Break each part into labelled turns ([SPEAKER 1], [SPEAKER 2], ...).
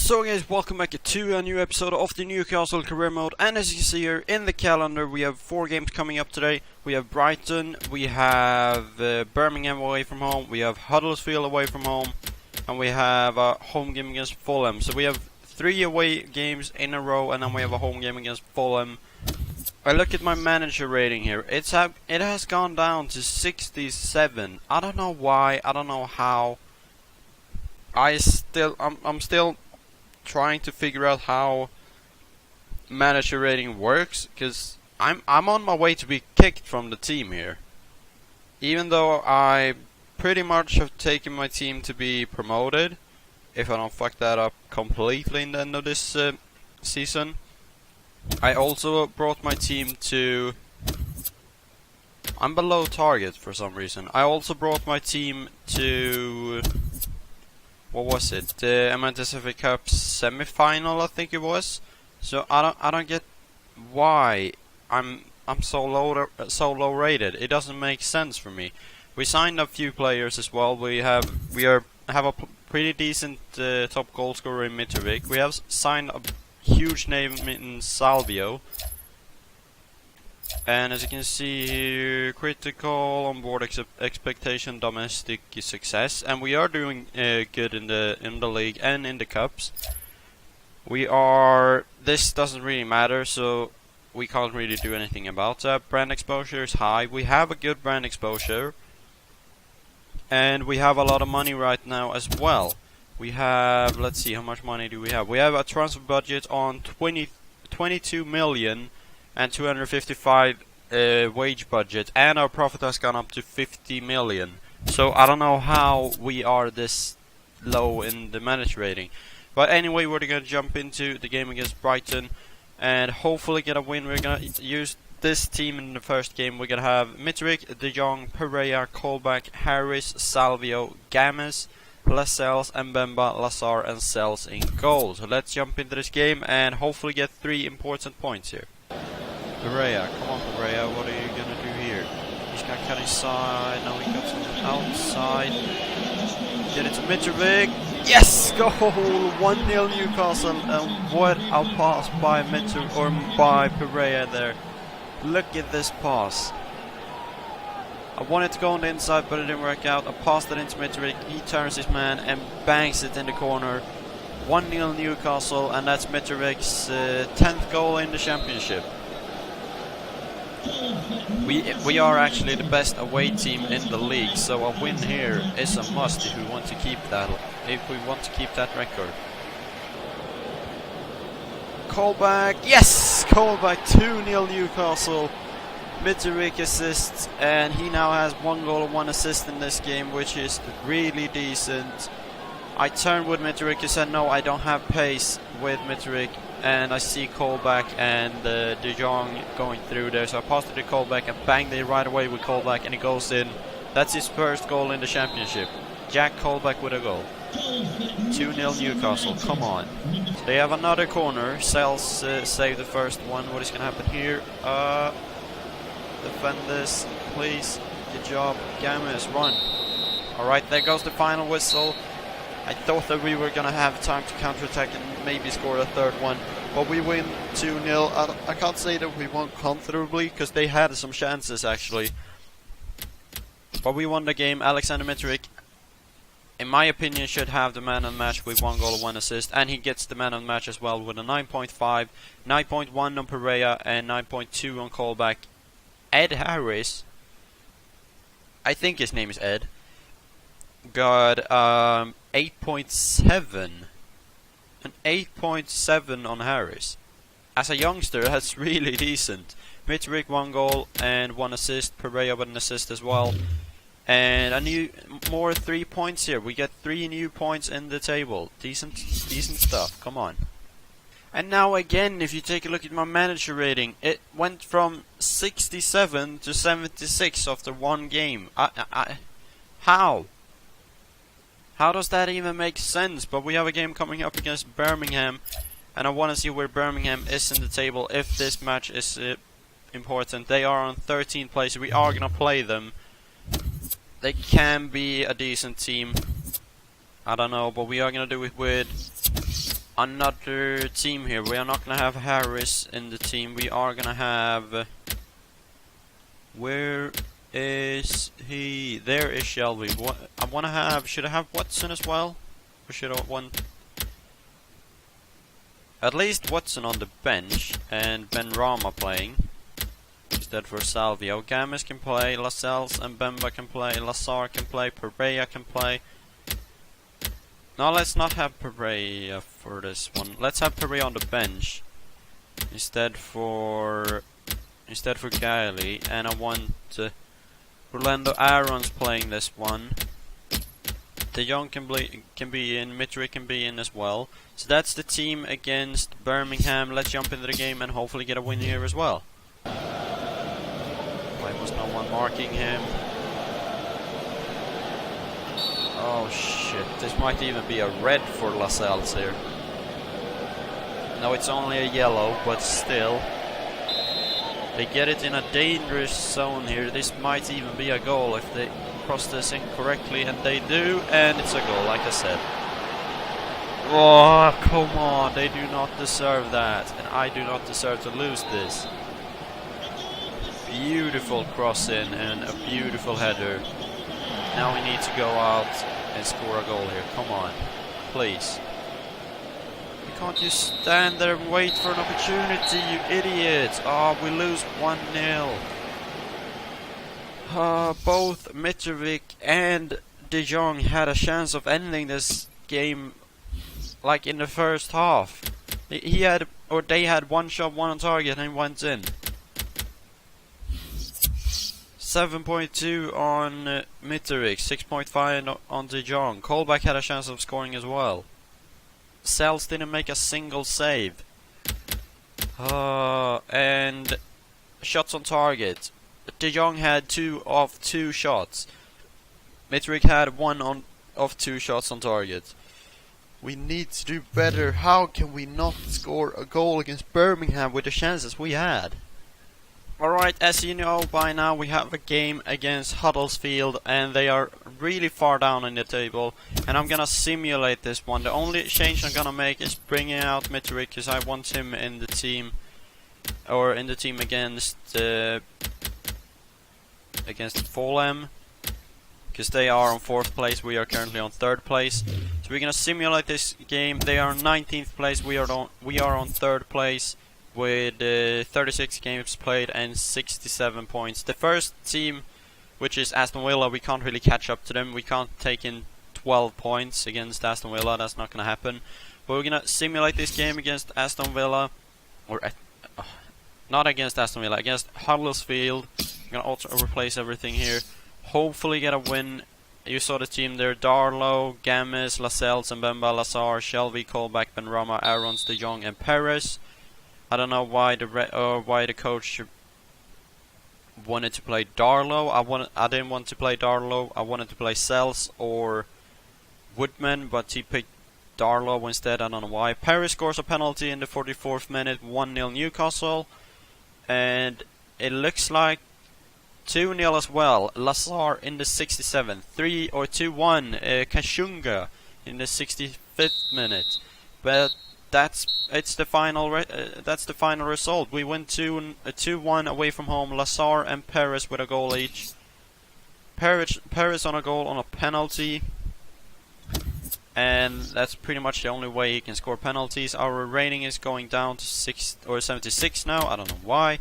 [SPEAKER 1] So guys, welcome back to a new episode of the Newcastle Career Mode, and as you can see here in the calendar we have 4 games coming up today. We have Brighton, we have Birmingham away from home, we have Huddersfield away from home, and we have a home game against Fulham. So we have 3 away games in a row, and then we have a home game against Fulham. I look at my manager rating here, it has gone down to 67. I don't know why, I don't know how. I'm still trying to figure out how manager rating works, because I'm on my way to be kicked from the team here. Even though I pretty much have taken my team to be promoted, if I don't fuck that up completely in the end of this season. I also brought my team to... I'm below target for some reason. I also brought my team to... what was it? The Amantis FA Cup semi-final, I think it was. So I don't get why I'm so low rated. It doesn't make sense for me. We signed a few players as well. We have a pretty decent top goal scorer in Mitrovic. We have signed a huge name in Salvio. And as you can see here, critical, on-board expectation, domestic success, and we are doing good in the league and in the cups. This doesn't really matter, so we can't really do anything about that. Brand exposure is high. We have a good brand exposure, and we have a lot of money right now as well. We have, let's see, how much money do we have? We have a transfer budget on 22 million. And 255 wage budget, and our profit has gone up to 50 million. So I don't know how we are this low in the manager rating. But anyway, we're gonna jump into the game against Brighton and hopefully get a win. We're gonna use this team in the first game. We're gonna have Mitrovic, De Jong, Pereira, Colback, Harris, Salvio, Games, Lascelles, Mbemba, Lazar, and Sells in goal. So let's jump into this game and hopefully get 3 important points here. Pereira, come on Pereira, what are you gonna do here? He's gonna cut inside, now he cuts on the outside. Get it to Mitrovic. Yes! Goal! 1-0 Newcastle, and what a pass by Pereira there. Look at this pass. I wanted to go on the inside, but it didn't work out. I passed it into Mitrovic, he turns his man and bangs it in the corner. 1-0 Newcastle, and that's Mitrovic's 10th goal in the championship. We are actually the best away team in the league, so a win here is a must if we want to keep that. If we want to keep that record. Colback, yes, Colback, 2-0 Newcastle. Mitrovic assists, and he now has 1 goal and 1 assist in this game, which is really decent. I turned with Mitrovic and said no, I don't have pace with Mitrovic. And I see Colback and De Jong going through there, so I passed it to Colback and banged it right away with Colback, and it goes in. That's his first goal in the championship. Jack Colback with a goal. 2-0 Newcastle, come on. So they have another corner. Sells saved the first one. What is going to happen here? Defend this, please. Good job. Games, run. Alright, there goes the final whistle. I thought that we were going to have time to counterattack and maybe score a third one, but we win 2-0. I can't say that we won comfortably, because they had some chances actually. But we won the game. Alexander Mitrovic, in my opinion, should have the man of the match with 1 goal and 1 assist, and he gets the man of the match as well with a 9.5, 9.1 on Pereira, and 9.2 on Colback. Ed Harris, I think his name is Ed, got 8.7. An 8.7 on Harris. As a youngster, that's really decent. Mitrovic 1 goal and 1 assist. Pereira with an assist as well. And more 3 points here. We get 3 new points in the table. Decent stuff. Come on. And now again, if you take a look at my manager rating, it went from 67 to 76 after 1 game. How? How does that even make sense? But we have a game coming up against Birmingham, and I want to see where Birmingham is in the table if this match is important. They are on 13th place. We are going to play them. They can be a decent team. I don't know, but we are going to do it with another team here. We are not gonna have Harris in the team. We are gonna have... where is he? There is Shelby. I wanna have... should I have Watson as well? Or should I want... at least Watson on the bench and Benrahma playing instead for Salvio. Gamis can play, Lascelles and Bemba can play, Lazar can play, Pereira can play. No, let's not have Pereira for this one. Let's have Pereira on the bench instead for Gailey, and I want Orlando Aaron's playing this one. De Jong can be in, Mitrovic can be in as well. So that's the team against Birmingham. Let's jump into the game and hopefully get a win here as well. Why was no one marking him? Oh shit, this might even be a red for Lascelles here. No, it's only a yellow, but still. They get it in a dangerous zone here. This might even be a goal if they cross this in correctly, and they do, and it's a goal, like I said. Oh, come on, they do not deserve that, and I do not deserve to lose this. Beautiful cross in and a beautiful header. Now we need to go out and score a goal here. Come on, please. You can't just stand there and wait for an opportunity, you idiot. Oh, we lose 1-0. Both Mitrovic and De Jong had a chance of ending this game like in the first half. They had one shot, one on target, and went in. 7.2 on Mitrovic, 6.5 on De Jong. Colback had a chance of scoring as well. Sells didn't make a single save. And shots on target. De Jong had 2 of 2 shots. Mitrovic had 1 of 2 shots on target. We need to do better. How can we not score a goal against Birmingham with the chances we had? Alright, as you know by now, we have a game against Huddersfield, and they are really far down in the table, and I'm gonna simulate this one. The only change I'm gonna make is bringing out Mitrovic, because I want him in the team, or in the team against Fulham, because they are on 4th place, we are currently on 3rd place. So we're gonna simulate this game. They are on 19th place, we are on 3rd place, with 36 games played and 67 points. The first team, which is Aston Villa, we can't really catch up to them. We can't take in 12 points against Aston Villa, that's not gonna happen. But we're gonna simulate this game against Aston Villa, or not against Aston Villa, against Huddersfield. I'm gonna also replace everything here. Hopefully get a win. You saw the team there: Darlow, Gamis, Lascelles, and Bemba, Lazar, Shelby, Colback, Benrahma, Aarons, De Jong, and Perez. I don't know why the coach wanted to play Darlow. I didn't want to play Darlow. I wanted to play Sells or Woodman, but he picked Darlow instead. I don't know why. Perez scores a penalty in the 44th minute, 1-0 Newcastle, and it looks like 2-0 as well. Lazar in the 67th, 2-1 Kashunga in the 65th minute, but that's the final result. We went 2-1 away from home. Lazar and Perez with a goal each. Perez on a goal on a penalty, and that's pretty much the only way he can score penalties. Our rating is going down to 76 now. I don't know why.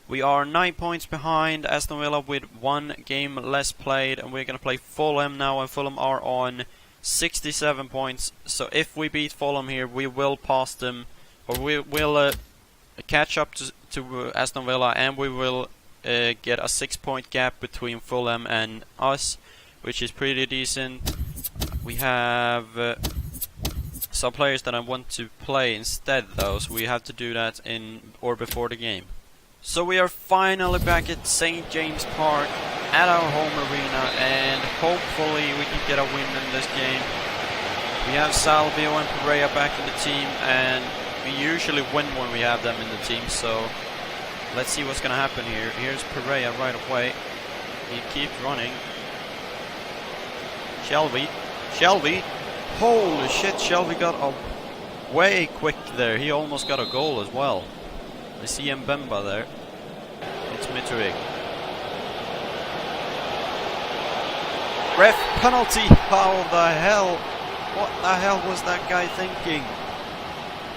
[SPEAKER 1] We are 9 points behind Aston Villa with 1 game less played, and we're gonna play Fulham now, and Fulham are on 67 points. So if we beat Fulham here, we will pass them, or we will catch up to Aston Villa, and we will get a 6-point gap between Fulham and us, which is pretty decent. We have some players that I want to play instead though, so we have to do that in or before the game. So we are finally back at St. James Park at our home arena, and hopefully we can get a win in this game. We have Salvio and Pereira back in the team, and we usually win when we have them in the team, so let's see what's gonna happen here. Here's Pereira right away. He keeps running. Shelby. Holy shit, Shelby got a way quick there. He almost got a goal as well. I see Mbemba there. It's Mitrovic. Ref, penalty! How the hell? What the hell was that guy thinking?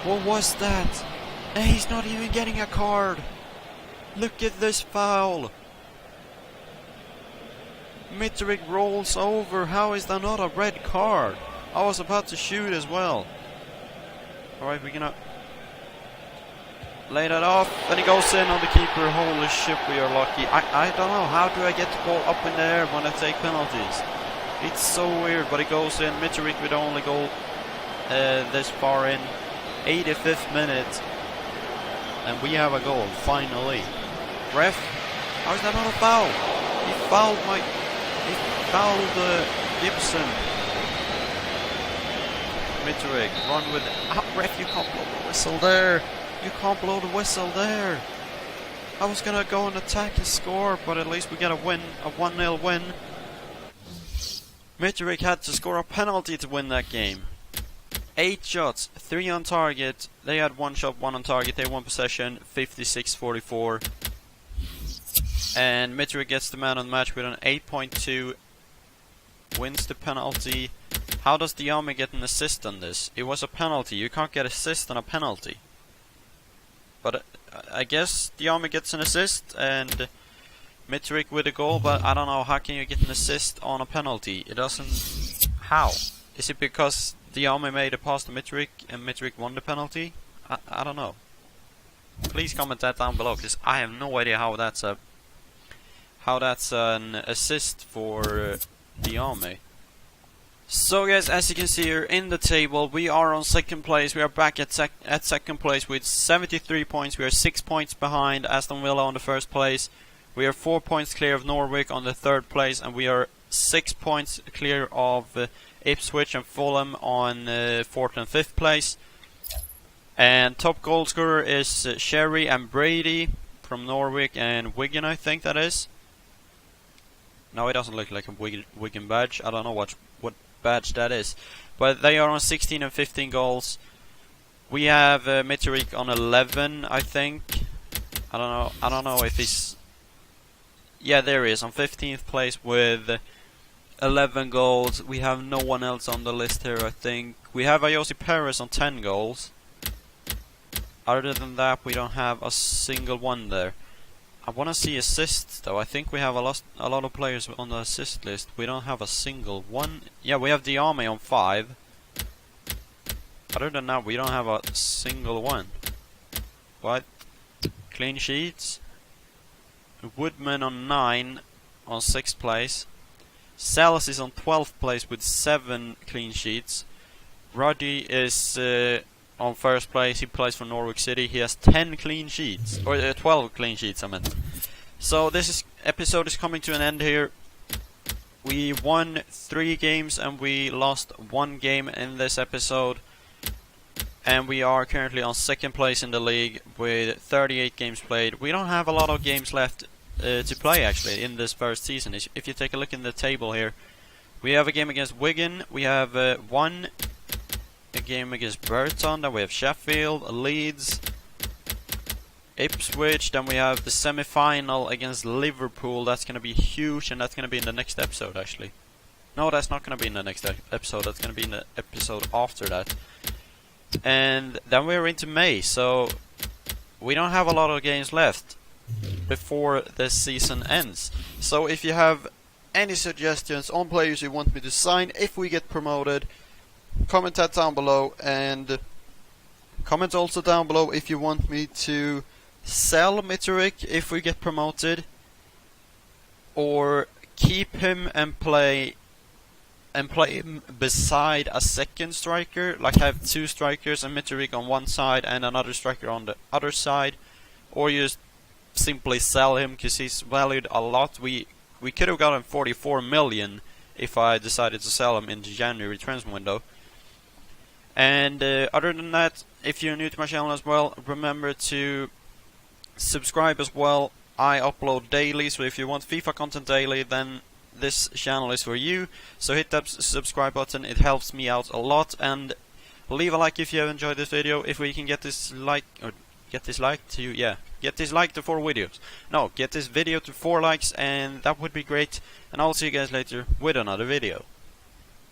[SPEAKER 1] What was that? And he's not even getting a card. Look at this foul. Mitrovic rolls over. How is that not a red card? I was about to shoot as well. Alright, we're gonna lay that off. Then he goes in on the keeper. Holy shit, we are lucky. I don't know. How do I get the ball up in the air when I take penalties? It's so weird, but it goes in. Mitrovic with the only goal this far in. 85th minute. And we have a goal, finally. Ref, how is that not a foul? He fouled Gibson. Mitrovic, run with it. Ref, you can't blow the whistle there. You can't blow the whistle there. I was gonna go and attack and score, but at least we get a win, a 1-0 win. Mitrovic had to score a penalty to win that game. 8 shots, 3 on target. They had 1 shot, 1 on target. They won possession, 56-44. And Mitrovic gets the man of the match with an 8.2. Wins the penalty. How does Diame get an assist on this? It was a penalty. You can't get assist on a penalty. But I guess Diame gets an assist and Mitrovic with a goal. But I don't know. How can you get an assist on a penalty? It doesn't. How? Is it because Diame made a pass to Mitrovic and Mitrovic won the penalty? I don't know. Please comment that down below, because I have no idea how that's an assist for Diame. So guys, as you can see here in the table, we are on second place. We are back at second place with 73 points. We are 6 points behind Aston Villa on the first place. We are 4 points clear of Norwich on the third place, and we are 6 points clear of Ipswich and Fulham on 4th and 5th place. And top goal scorer is Sherry and Brady from Norwich and Wigan, I think that is. No, it doesn't look like a Wigan badge. I don't know what badge that is. But they are on 16 and 15 goals. We have Mitrovic on 11, I think. I don't know if he's... Yeah, there he is, on 15th place with 11 goals. We have no one else on the list here, I think. We have Ayosi Perez on 10 goals. Other than that, we don't have a single one there. I want to see assists though. I think we have a lot of players on the assist list. We don't have a single one. Yeah, we have Diame on 5. Other than that, we don't have a single one. What? Clean sheets. Woodman on 9 on 6th place. Salas is on 12th place with 7 clean sheets. Ruddy is on 1st place. He plays for Norwich City. He has 10 clean sheets, or 12 clean sheets I meant. So this episode is coming to an end here. We won 3 games and we lost 1 game in this episode. And we are currently on 2nd place in the league with 38 games played. We don't have a lot of games left to play actually in this first season. If you take a look in the table here, we have a game against Wigan. We have a game against Burton. Then we have Sheffield, Leeds, Ipswich. Then we have the semi-final against Liverpool. That's going to be huge, and that's going to be in the next episode actually. No, that's not going to be in the next episode. That's going to be in the episode after that. And then we're into May, so we don't have a lot of games left before this season ends. So if you have any suggestions on players you want me to sign if we get promoted, comment that down below, and comment also down below if you want me to sell Mitrovic if we get promoted, or keep him and play him beside a second striker, like have 2 strikers and Mitrovic on one side and another striker on the other side, or just simply sell him because he's valued a lot. We could have gotten 44 million if I decided to sell him in the January transfer window. And other than that, if you're new to my channel as well, remember to subscribe as well. I upload daily, so if you want FIFA content daily, then this channel is for you. So hit that subscribe button, it helps me out a lot. And Leave a like if you have enjoyed this video. If we can get this like get this like to 4 videos. No, get this video to 4 likes, and that would be great. And I'll see you guys later with another video.